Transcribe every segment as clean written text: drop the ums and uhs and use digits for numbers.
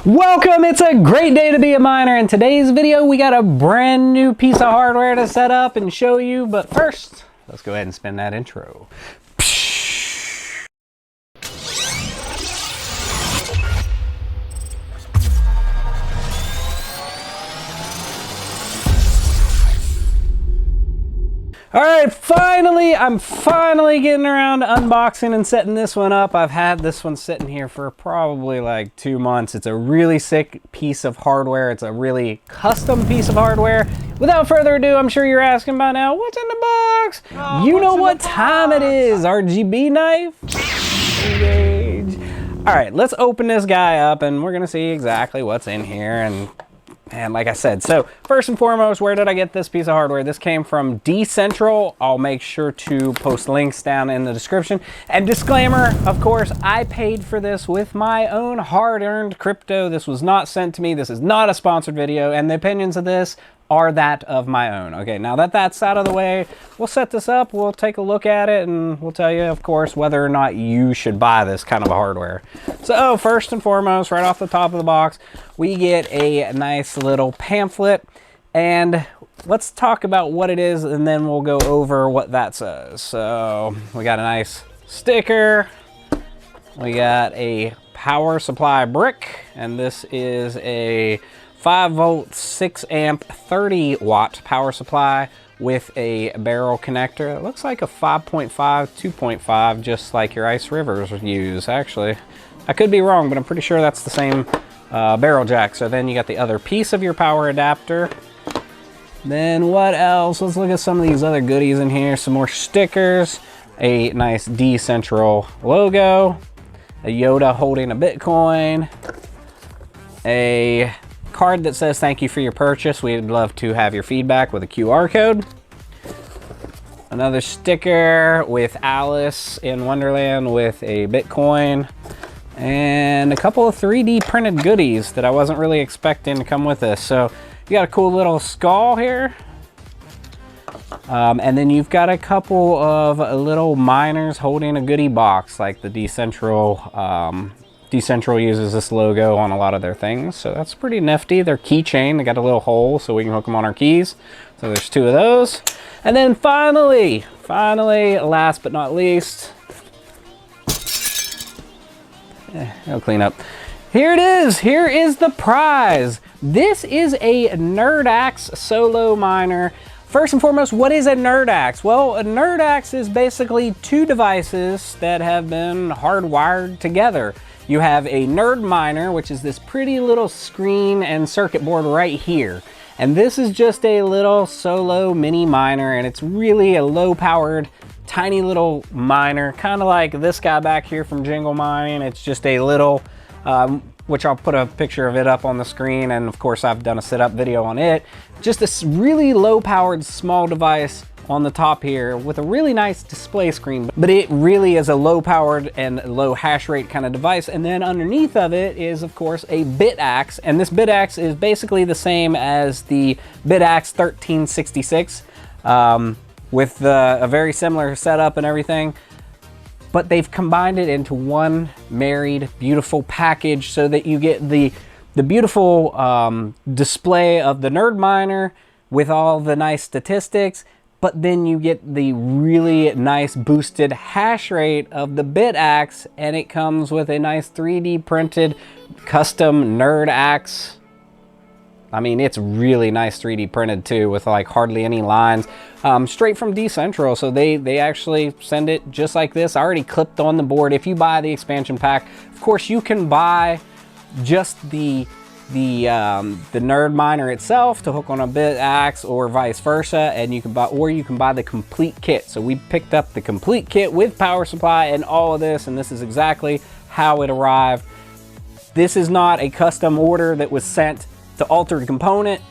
Welcome, it's a great day to be a miner. In today's video, we got a brand new piece of hardware to set up and show you. But first, let's go ahead and spin that intro. All right, I'm finally getting around to unboxing and setting this one up. I've had this one sitting here for probably like 2 months. It's a really sick piece of hardware. It's a really custom piece of hardware. Without further ado, I'm sure you're asking by now, what's in the box? You know what time it is. RGB knife. Engage. All right, let's open this guy up and we're gonna see exactly what's in here. And like I said, so first and foremost, where did I get this piece of hardware? This came from Decentral. I'll make sure to post links down in the description. And disclaimer, of course, I paid for this with my own hard-earned crypto. This was not sent to me. This is not a sponsored video, and the opinions of this are that of my own. Okay, now that that's out of the way, we'll set this up, we'll take a look at it, and we'll tell you, of course, whether or not you should buy this kind of hardware. So first and foremost, right off the top of the box, we get a nice little pamphlet, and let's talk about what it is, and then we'll go over what that says. So we got a nice sticker, we got a power supply brick, and this is a 5 volt, 6 amp, 30 watt power supply with a barrel connector. It looks like a 5.5, 2.5, just like your Ice Rivers use, actually. I could be wrong, but I'm pretty sure that's the same barrel jack. So then you got the other piece of your power adapter. Then what else? Let's look at some of these other goodies in here. Some more stickers, a nice Decentral logo, a Yoda holding a Bitcoin, a card that says thank you for your purchase. We'd love to have your feedback with a QR code. Another sticker with Alice in Wonderland with a Bitcoin. And a couple of 3D printed goodies that I wasn't really expecting to come with this. So you got a cool little skull here. And then you've got a couple of little miners holding a goodie box, like the Decentral. Decentral uses this logo on a lot of their things, so that's pretty nifty. Their keychain, they got a little hole so we can hook them on our keys. So there's 2 of those. And then finally, last but not least, it'll clean up. Here it is. Here is the prize. This is a Nerdaxe solo miner. First and foremost, what is a Nerdaxe? Well, a Nerdaxe is basically 2 devices that have been hardwired together. You have a Nerd Miner, which is this pretty little screen and circuit board right here. And this is just a little solo mini miner, and it's really a low-powered, tiny little miner, kind of like this guy back here from Jingle Mining. It's just a little, which I'll put a picture of it up on the screen, and of course I've done a setup video on it. Just this really low-powered, small device on the top here with a really nice display screen, but it really is a low-powered and low hash rate kind of device. And then underneath of it is, of course, a Bitaxe, and this Bitaxe is basically the same as the Bitaxe 1366 with a very similar setup and everything, but they've combined it into one married, beautiful package so that you get the beautiful display of the Nerd Miner with all the nice statistics, but then you get the really nice boosted hash rate of the Bitaxe, and it comes with a nice 3D printed custom Nerdaxe. I mean, it's really nice 3D printed too, with like hardly any lines, straight from Decentral. So they actually send it just like this, already clipped on the board. If you buy the expansion pack, of course you can buy just the Nerd Miner itself to hook on a Bitaxe or vice versa, and you can buy the complete kit. So we picked up the complete kit with power supply and all of this, and this is exactly how it arrived. This is not a custom order that was sent to Altered Component.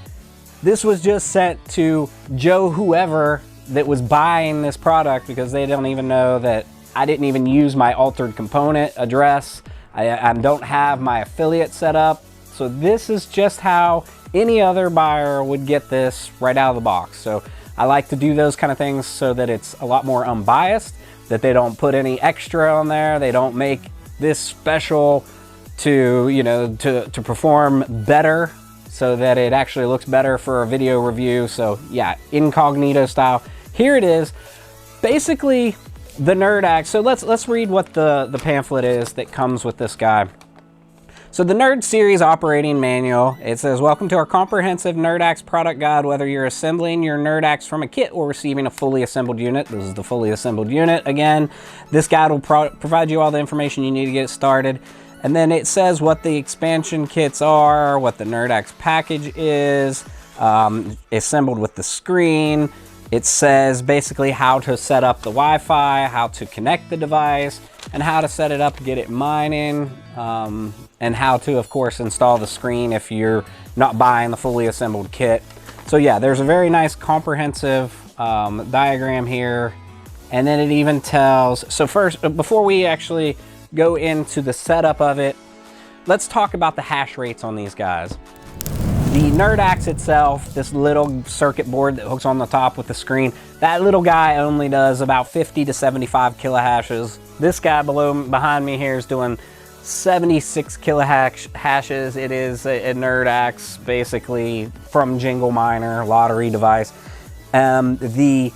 This was just sent to Joe whoever that was buying this product, because they don't even know that I didn't even use my Altered Component address. I don't have my affiliate set up. So this is just how any other buyer would get this right out of the box. So I like to do those kind of things so that it's a lot more unbiased, that they don't put any extra on there. They don't make this special to, you know, to perform better so that it actually looks better for a video review. So yeah, incognito style. Here it is. Basically the Nerdaxe. So let's read what the pamphlet is that comes with this guy. So the Nerd Series Operating Manual, it says, welcome to our comprehensive Nerdaxe product guide. Whether you're assembling your Nerdaxe from a kit or receiving a fully assembled unit, this is the fully assembled unit again. This guide will provide you all the information you need to get started. And then it says what the expansion kits are, what the Nerdaxe package is, assembled with the screen. It says basically how to set up the Wi-Fi, how to connect the device, and how to set it up, get it mining, and how to, of course, install the screen if you're not buying the fully assembled kit. So yeah, there's a very nice comprehensive diagram here. And then it even tells, so first, before we actually go into the setup of it, let's talk about the hash rates on these guys. The Nerdaxe itself, this little circuit board that hooks on the top with the screen, that little guy only does about 50 to 75 kilohashes. This guy behind me here is doing 76 kilohashes. It is a Nerdaxe, basically from Jingle Miner, lottery device. Below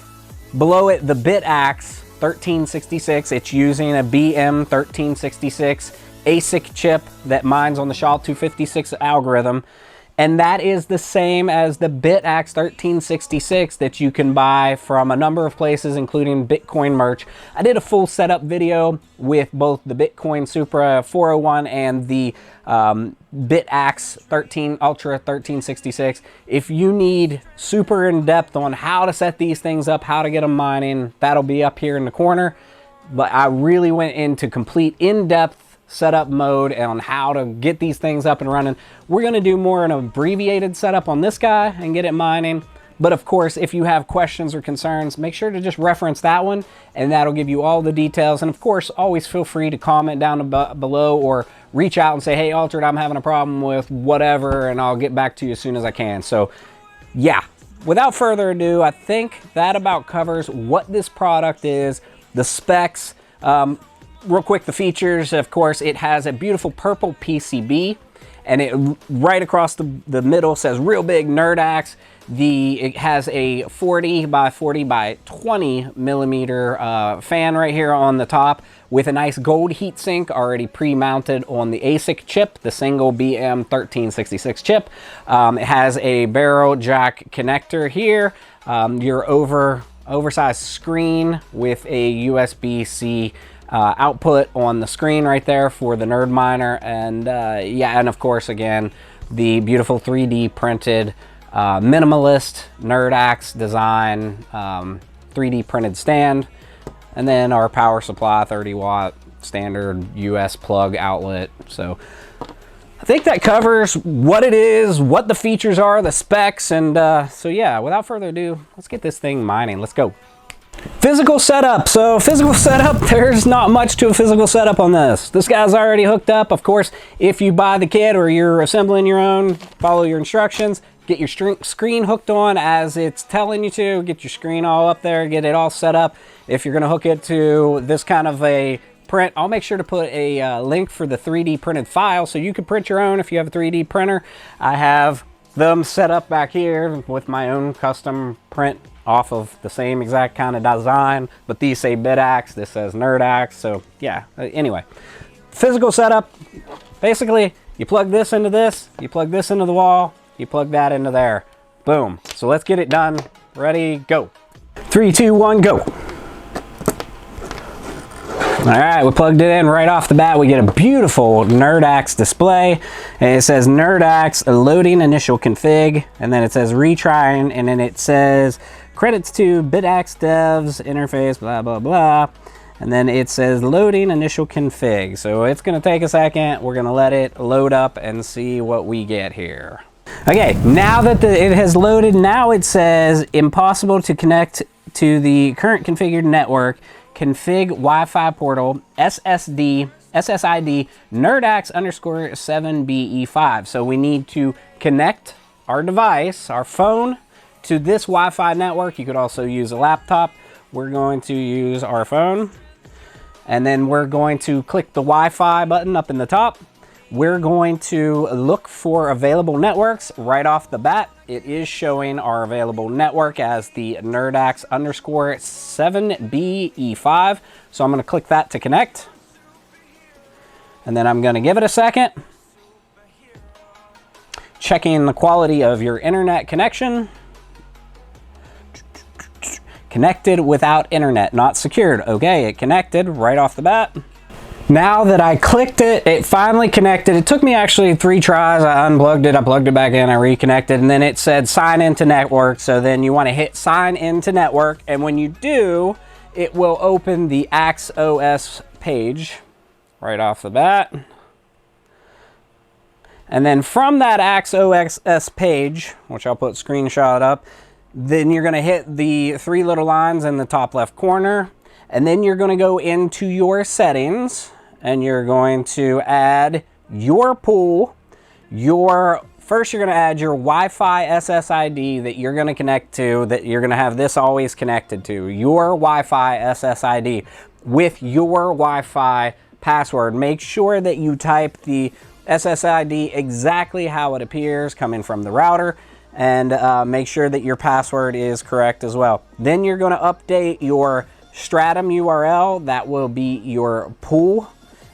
it, the Bitaxe 1366, it's using a BM1366 ASIC chip that mines on the SHA-256 algorithm. And that is the same as the Bitaxe 1366 that you can buy from a number of places, including Bitcoin merch. I did a full setup video with both the Bitcoin Supra 401 and the Bitaxe Ultra 1366. If you need super in-depth on how to set these things up, how to get them mining, that'll be up here in the corner. But I really went into complete in-depth setup mode on how to get these things up and running. We're going to do more an abbreviated setup on this guy and get it mining. But of course, if you have questions or concerns, make sure to just reference that one, and that'll give you all the details. And of course, always feel free to comment down below or reach out and say, hey, Altered, I'm having a problem with whatever, and I'll get back to you as soon as I can. So yeah, without further ado, I think that about covers what this product is, the specs. Real quick, the features, of course, it has a beautiful purple PCB, and it right across the middle says real big Nerdaxe. It has a 40 by 40 by 20 millimeter fan right here on the top with a nice gold heatsink already pre-mounted on the ASIC chip, the single BM1366 chip. It has a barrel jack connector here, your oversized screen with a USB-C output on the screen right there for the Nerd Miner, and yeah, and of course, again, the beautiful 3D printed minimalist Nerdaxe design 3D printed stand, and then our power supply, 30-watt standard US plug outlet. So I think that covers what it is, what the features are, the specs, and so yeah, without further ado, let's get this thing mining. Let's go. Physical setup. So physical setup, there's not much to a physical setup on this. This guy's already hooked up. Of course, if you buy the kit or you're assembling your own, follow your instructions, get your screen hooked on as it's telling you to, get your screen all up there, get it all set up. If you're going to hook it to this kind of a print, I'll make sure to put a link for the 3D printed file so you can print your own if you have a 3D printer. I have them set up back here with my own custom print off of the same exact kind of design, but these say Bitaxe, this says Nerdaxe. So yeah, anyway, physical setup, basically you plug this into this, you plug this into the wall, you plug that into there, boom. So let's get it done. Ready, go. 3, 2, 1, go. All right, we plugged it in right off the bat. We get a beautiful Nerdaxe display, and it says Nerdaxe loading initial config, and then it says retrying, and then it says credits to Bitaxe devs interface, blah, blah, blah. And then it says loading initial config. So it's gonna take a second. We're gonna let it load up and see what we get here. Okay, now that it has loaded, now it says impossible to connect to the current configured network. Config Wi-Fi portal SSID Nerdaxe_7BE5. So we need to connect our device, our phone, to this Wi-Fi network. You could also use a laptop. We're going to use our phone, and then we're going to click the Wi-Fi button up in the top. we're going to look for available networks right off the bat. It is showing our available network as the Nerdaxe _ 7BE5. So I'm going to click that to connect. And then I'm going to give it a second. Checking the quality of your internet connection. Connected without internet, not secured. Okay, it connected right off the bat. Now that I clicked it, it finally connected. It took me actually 3 tries. I unplugged it, I plugged it back in, I reconnected, and then it said sign into network. So then you want to hit sign into network, and when you do, it will open the AXOS page right off the bat. And then from that AXOS page, which I'll put screenshot up, then you're going to hit the 3 little lines in the top left corner, and then you're going to go into your settings, and you're going to add your pool. First, you're going to add your Wi-Fi SSID that you're going to connect to, that you're going to have this always connected to. Your Wi-Fi SSID with your Wi-Fi password. Make sure that you type the SSID exactly how it appears coming from the router, and make sure that your password is correct as well. Then you're going to update your Stratum URL. That will be your pool,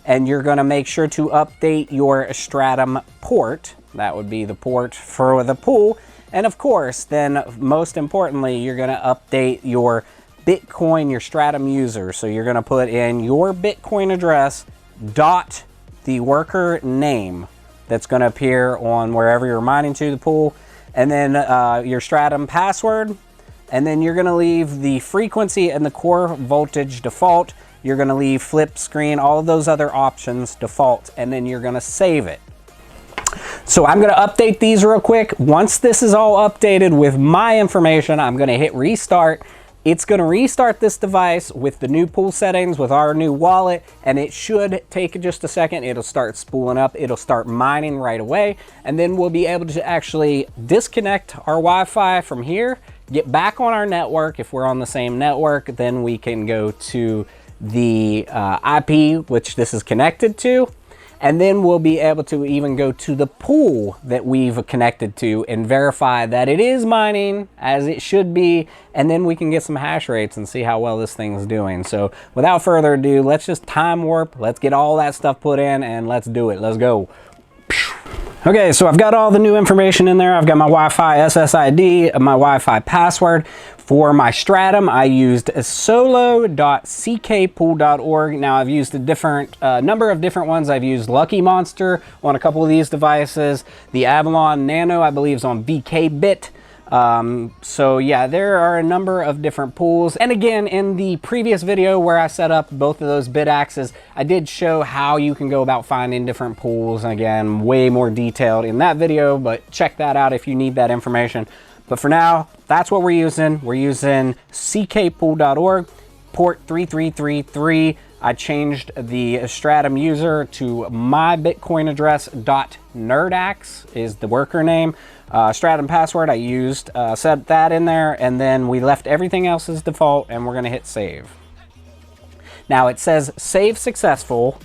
and you're going to make sure to update your Stratum port. That would be the port for the pool. And of course, then most importantly, you're going to update your Bitcoin, your Stratum user. So you're going to put in your Bitcoin address dot the worker name that's going to appear on wherever you're mining to the pool, and then your Stratum password, and then you're going to leave the frequency and the core voltage default. You're going to leave flip screen, all of those other options default, and then you're going to save it. So I'm going to update these real quick. Once this is all updated with my information, I'm going to hit restart. It's going to restart this device with the new pool settings, with our new wallet, and it should take just a second. It'll start spooling up. It'll start mining right away, and then we'll be able to actually disconnect our Wi-Fi from here, get back on our network. If we're on the same network, then we can go to the IP which this is connected to, and then we'll be able to even go to the pool that we've connected to and verify that it is mining as it should be, and then we can get some hash rates and see how well this thing's doing. So without further ado, let's just time warp, let's get all that stuff put in, and let's do it. Let's go. Okay, so I've got all the new information in there. I've got my Wi-Fi SSID, my Wi-Fi password. For my Stratum, I used solo.ckpool.org. Now, I've used a different number of different ones. I've used Lucky Monster on a couple of these devices. The Avalon Nano, I believe, is on VKBit. So yeah, there are a number of different pools. And again, in the previous video where I set up both of those Bitaxes, I did show how you can go about finding different pools. And again, way more detailed in that video, but check that out if you need that information. But for now, that's what we're using. We're using ckpool.org, port 3333. I changed the Stratum user to my Bitcoin address .nerdaxe is the worker name. Stratum password I used, set that in there, and then we left everything else as default, and we're gonna hit save. Now it says save successful,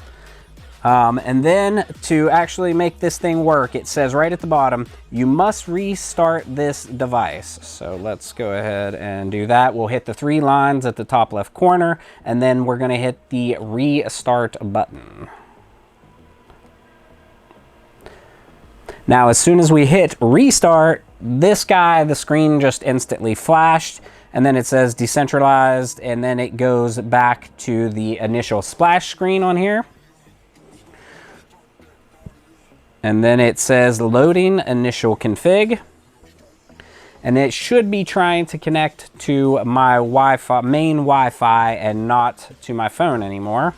and then to actually make this thing work, it says right at the bottom, you must restart this device. So let's go ahead and do that. We'll hit the 3 lines at the top left corner, and then we're gonna hit the restart button. Now, as soon as we hit restart, this guy, the screen just instantly flashed, and then it says decentralized, and then it goes back to the initial splash screen on here. And then it says loading initial config. And it should be trying to connect to my Wi-Fi, main Wi-Fi, and not to my phone anymore.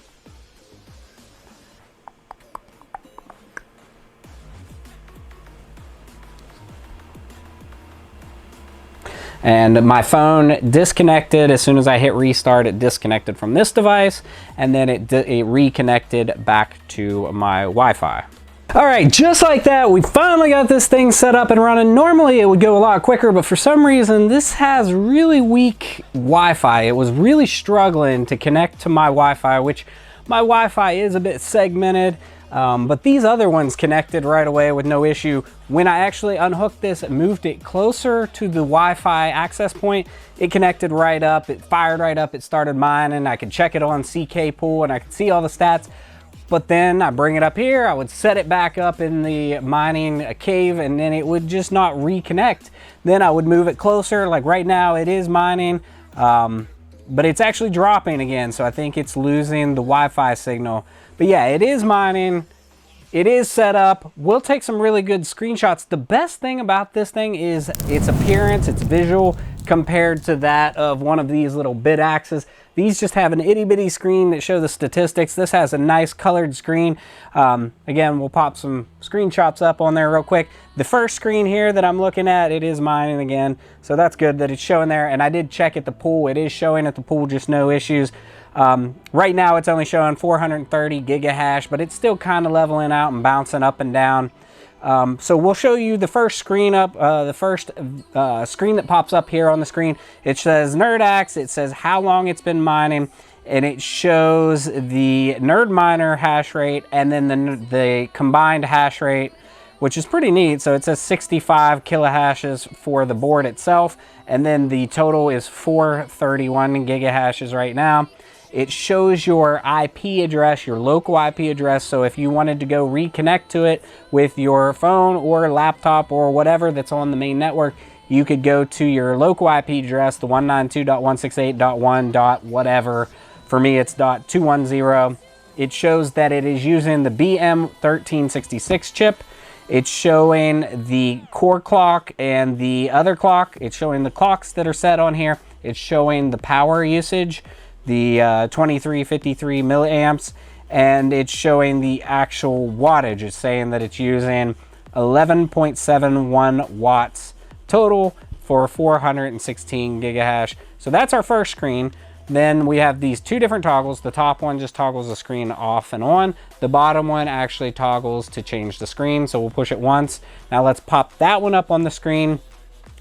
And my phone disconnected as soon as I hit restart. It disconnected from this device, and then it reconnected back to my Wi-Fi. All right, just like that, we finally got this thing set up and running. Normally it would go a lot quicker, but for some reason this has really weak Wi-Fi. It was really struggling to connect to my Wi-Fi, which my Wi-Fi is a bit segmented. But these other ones connected right away with no issue. When I actually unhooked this and moved it closer to the Wi-Fi access point, it connected right up, it fired right up, it started mining. I could check it on CK Pool and I could see all the stats. But then I bring it up here, I would set it back up in the mining cave, and then it would just not reconnect. Then I would move it closer, like right now it is mining, but it's actually dropping again. So I think it's losing the Wi-Fi signal. But yeah, it is mining. It is set up. We'll take some really good screenshots. The best thing about this thing is its appearance, its visual, compared to that of one of these little Bitaxes. These just have an itty bitty screen that show the statistics. This has a nice colored screen. Again, we'll pop some screenshots up on there real quick. The first screen here that I'm looking at, it is mining again. So that's good that it's showing there. And I did check at the pool. It is showing at the pool, just no issues. Right now it's only showing 430 gigahash, but it's still kind of leveling out and bouncing up and down. So we'll show you the first screen up, the first screen that pops up here on the screen. It says Nerdaxe, it says how long it's been mining, and it shows the nerd miner hash rate and then the combined hash rate, which is pretty neat. So it says 65 kilohashes for the board itself, and then the total is 431 gigahashes right now. It shows your IP address, your local IP address. So if you wanted to go reconnect to it with your phone or laptop or whatever that's on the main network, you could go to your local IP address, the 192.168.1. whatever. For me, it's .210. It shows that it is using the BM1366 chip. It's showing the core clock and the other clock. It's showing the clocks that are set on here. It's showing the power usage, the 2353 milliamps, and it's showing the actual wattage. It's saying that it's using 11.71 watts total for 416 gigahash. So that's our first screen. Then we have these two different toggles. The top one just toggles the screen off and on. The bottom one actually toggles to change the screen. So we'll push it once. Now let's pop that one up on the screen.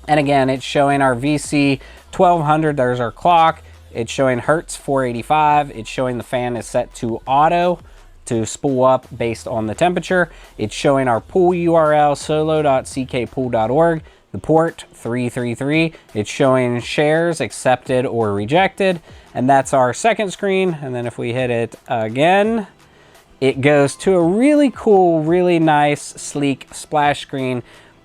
And again, it's showing our VC 1200. There's our clock. It's showing Hertz 485. It's showing the fan is set to auto to spool up based on the temperature. It's showing our pool URL, solo.ckpool.org. The port 333. It's showing shares accepted or rejected. And that's our second screen. And then if we hit it again, it goes to a really cool, really nice, sleek splash screen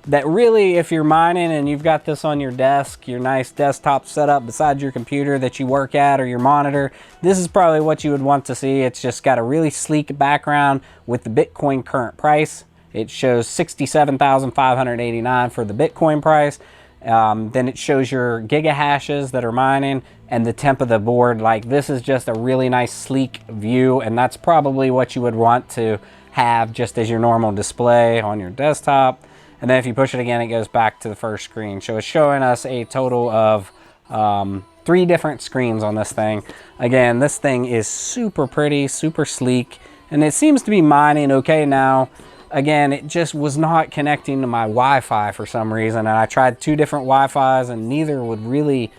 that really, if you're mining and you've got this on your desk, your nice desktop setup beside your computer that you work at or your monitor, this is probably what you would want to see. It's just got a really sleek background with the Bitcoin current price. It shows 67,589 for the Bitcoin price. Then it shows your gigahashes that are mining and the temp of the board. Like, this is just a really nice sleek view, and that's probably what you would want to have just as your normal display on your desktop. And then if you push it again, it goes back to the first screen. So it's showing us a total of 3 different screens on this thing. Again, this thing is super pretty, super sleek, and it seems to be mining okay now. Again, it just was not connecting to my Wi-Fi for some reason, and I tried 2 different Wi-Fis and neither would really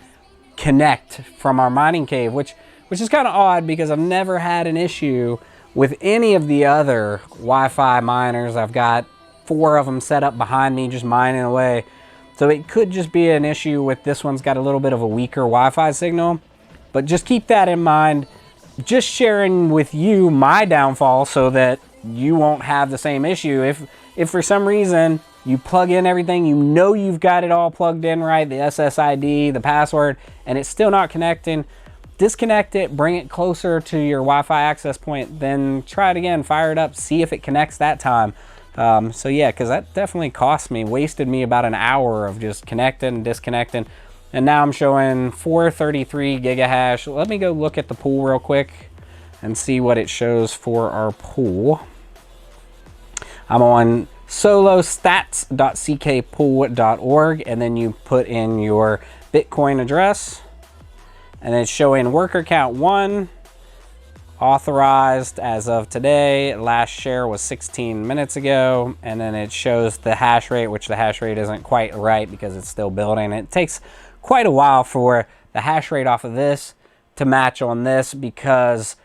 connect from our mining cave, which is kind of odd because I've never had an issue with any of the other Wi-Fi miners. I've got 4 of them set up behind me just mining away. So it could just be an issue with this one's got a little bit of a weaker Wi-Fi signal. But just keep that in mind. Just sharing with you my downfall so that you won't have the same issue. If for some reason you plug in everything, you know you've got it all plugged in right, the SSID, the password, and it's still not connecting, disconnect it, bring it closer to your Wi-Fi access point, then try it again, fire it up, see if it connects that time. So yeah, because that definitely cost me, wasted me about an hour of just connecting and disconnecting. And now I'm showing 433 gigahash. Let me go look at the pool real quick and see what it shows for our pool. I'm on solostats.ckpool.org, and then you put in your Bitcoin address, and it's showing worker count 1. Authorized as of today. Last share was 16 minutes ago. And then it shows the hash rate, which the hash rate isn't quite right because it's still building. It takes quite a while for the hash rate off of this to match on this because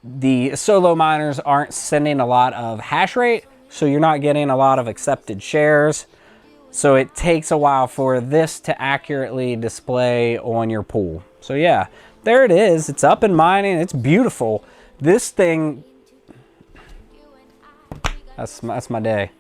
the solo miners aren't sending a lot of hash rate, so you're not getting a lot of accepted shares. So it takes a while for this to accurately display on your pool. So yeah, there it is. It's up and mining. It's beautiful. This thing, that's my day.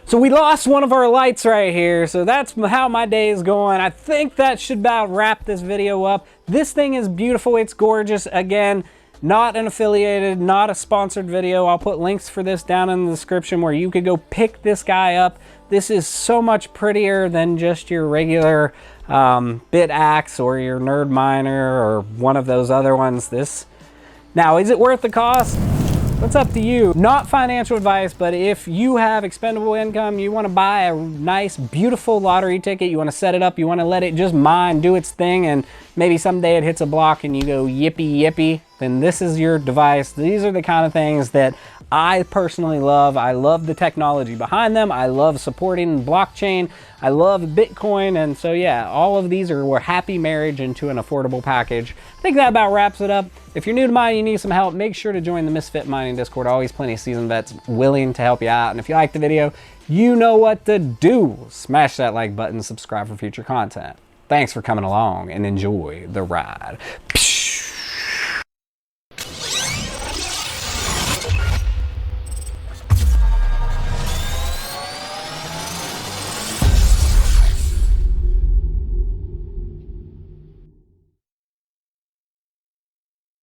So we lost one of our lights right here. So that's how my day is going. I think that should about wrap this video up. This thing is beautiful. It's gorgeous. Again, not an affiliated, not a sponsored video. I'll put links for this down in the description where you could go pick this guy up. This is so much prettier than just your regular Bitaxe or your Nerd Miner or one of those other ones. Now, is it worth the cost? That's up to you. Not financial advice, but if you have expendable income, you want to buy a nice, beautiful lottery ticket, you want to set it up, you want to let it just mine, do its thing, and maybe someday it hits a block and you go yippee yippee, then this is your device. These are the kind of things that I personally love. I love the technology behind them. I love supporting blockchain. I love Bitcoin. And so yeah, all of these are a happy marriage into an affordable package. I think that about wraps it up. If you're new to mining, you need some help, make sure to join the Misfit Mining Discord. Always plenty of seasoned vets willing to help you out. And if you like the video, you know what to do. Smash that like button, subscribe for future content. Thanks for coming along and enjoy the ride.